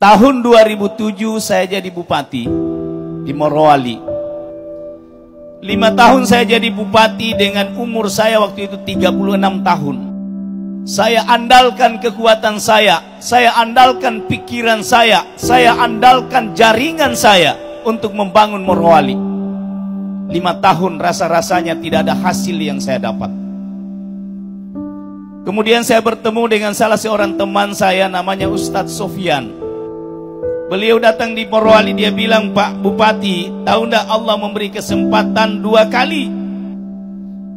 Tahun 2007 saya jadi bupati di Morowali. 5 tahun saya jadi bupati dengan umur saya waktu itu 36 tahun. Saya andalkan kekuatan saya andalkan pikiran saya andalkan jaringan saya untuk membangun Morowali. 5 tahun rasa-rasanya tidak ada hasil yang saya dapat. Kemudian saya bertemu dengan salah seorang teman saya namanya Ustadz Sofyan. Beliau datang di Morowali, dia bilang, "Pak Bupati, tahu enggak Allah memberi kesempatan 2 kali?"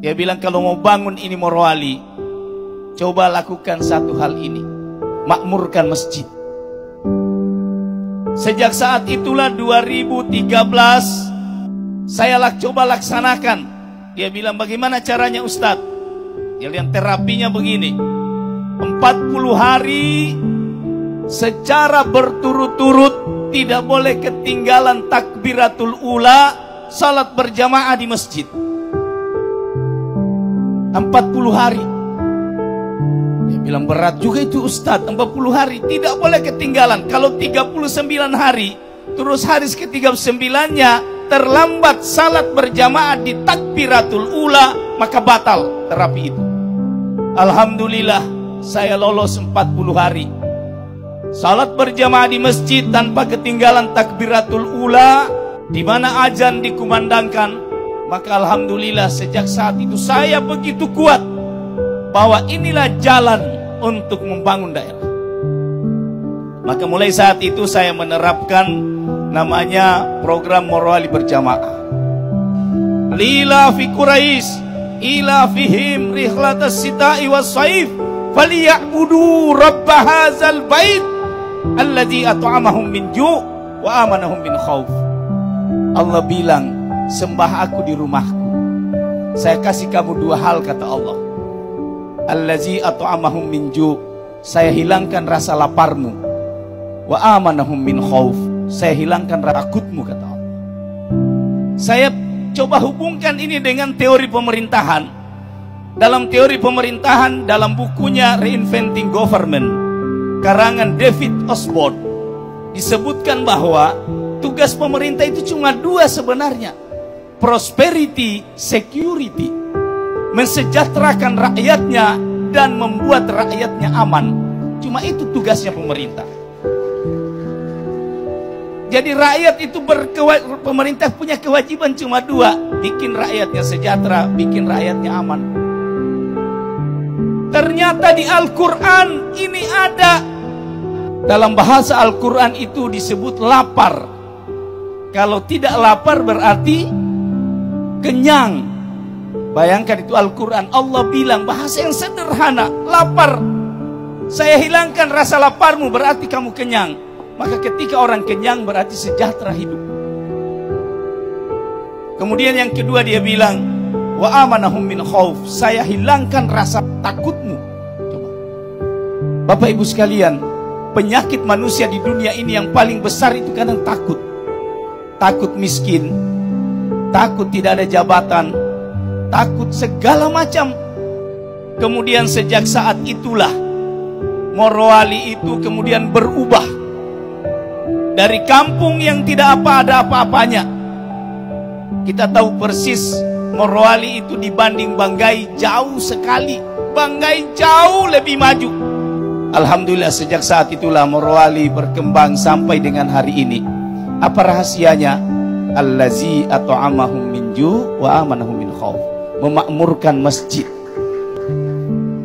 Dia bilang, "Kalau mau bangun ini Morowali, coba lakukan satu hal ini, makmurkan masjid." Sejak saat itulah 2013 saya coba laksanakan. Dia bilang, "Bagaimana caranya Ustadz?" Dia bilang, "Terapinya begini, 40 hari secara berturut-turut tidak boleh ketinggalan takbiratul ula, salat berjamaah di masjid. 40 hari. Dia bilang, "Berat juga itu Ustadz, 40 hari tidak boleh ketinggalan. Kalau 39 hari terus hari ke-39-nya terlambat salat berjamaah di takbiratul ula, maka batal terapi itu." Alhamdulillah saya lolos 40 hari salat berjamaah di masjid tanpa ketinggalan takbiratul ula, di mana azan dikumandangkan. Maka alhamdulillah sejak saat itu saya begitu kuat bahwa inilah jalan untuk membangun daerah. Maka mulai saat itu saya menerapkan namanya program Morowali berjamaah. Lila fi Quraisy ila fihim rihlatas sita'i was saif falyabudu rabb hadzal bait alladzi at'amahum min ju' wa amanahum min khauf. Allah bilang, sembah aku di rumahku. Saya kasih kamu 2 hal, kata Allah. Allazi at'amahum min ju', saya hilangkan rasa laparmu. Wa amanahum min khauf, saya hilangkan rasa takutmu, kata Allah. Saya coba hubungkan ini dengan teori pemerintahan. Dalam teori pemerintahan, dalam bukunya Reinventing Government karangan David Osborne, disebutkan bahwa tugas pemerintah itu cuma 2 sebenarnya. Prosperity, security. Mensejahterakan rakyatnya dan membuat rakyatnya aman. Cuma itu tugasnya pemerintah. Jadi rakyat itu pemerintah punya kewajiban cuma 2. Bikin rakyatnya sejahtera, bikin rakyatnya aman. Ternyata di Al-Quran ini ada. Dalam bahasa Al-Quran itu disebut lapar. Kalau tidak lapar berarti kenyang. Bayangkan itu Al-Quran. Allah bilang bahasa yang sederhana, lapar. Saya hilangkan rasa laparmu berarti kamu kenyang. Maka ketika orang kenyang berarti sejahtera hidup. Kemudian yang kedua dia bilang, wa amanahum min khauf, saya hilangkan rasa takutmu. Coba. Bapak Ibu sekalian, penyakit manusia di dunia ini yang paling besar itu kadang takut. Takut miskin, takut tidak ada jabatan, takut segala macam. Kemudian sejak saat itulah Morowali itu kemudian berubah. Dari kampung yang tidak ada apa-apanya. Kita tahu persis Morowali itu dibanding Banggai jauh sekali. Banggai jauh lebih maju. Alhamdulillah sejak saat itulah Morowali berkembang sampai dengan hari ini. Apa rahasianya? Allazi at'amahum min ju' wa amanahum min khauf. Memakmurkan masjid.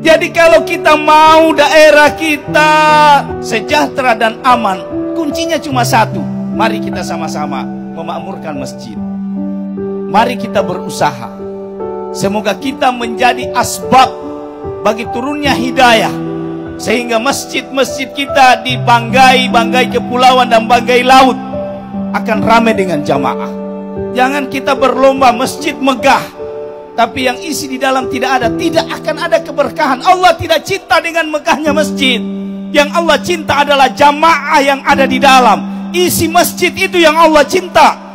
Jadi kalau kita mau daerah kita sejahtera dan aman, kuncinya cuma satu. Mari kita sama-sama memakmurkan masjid. Mari kita berusaha. Semoga kita menjadi asbab bagi turunnya hidayah, sehingga masjid-masjid kita di Banggai Kepulauan dan Banggai Laut akan ramai dengan jamaah. Jangan kita berlomba masjid megah, tapi yang isi di dalam tidak ada. Tidak akan ada keberkahan. Allah tidak cinta dengan megahnya masjid. Yang Allah cinta adalah jamaah yang ada di dalam. Isi masjid itu yang Allah cinta.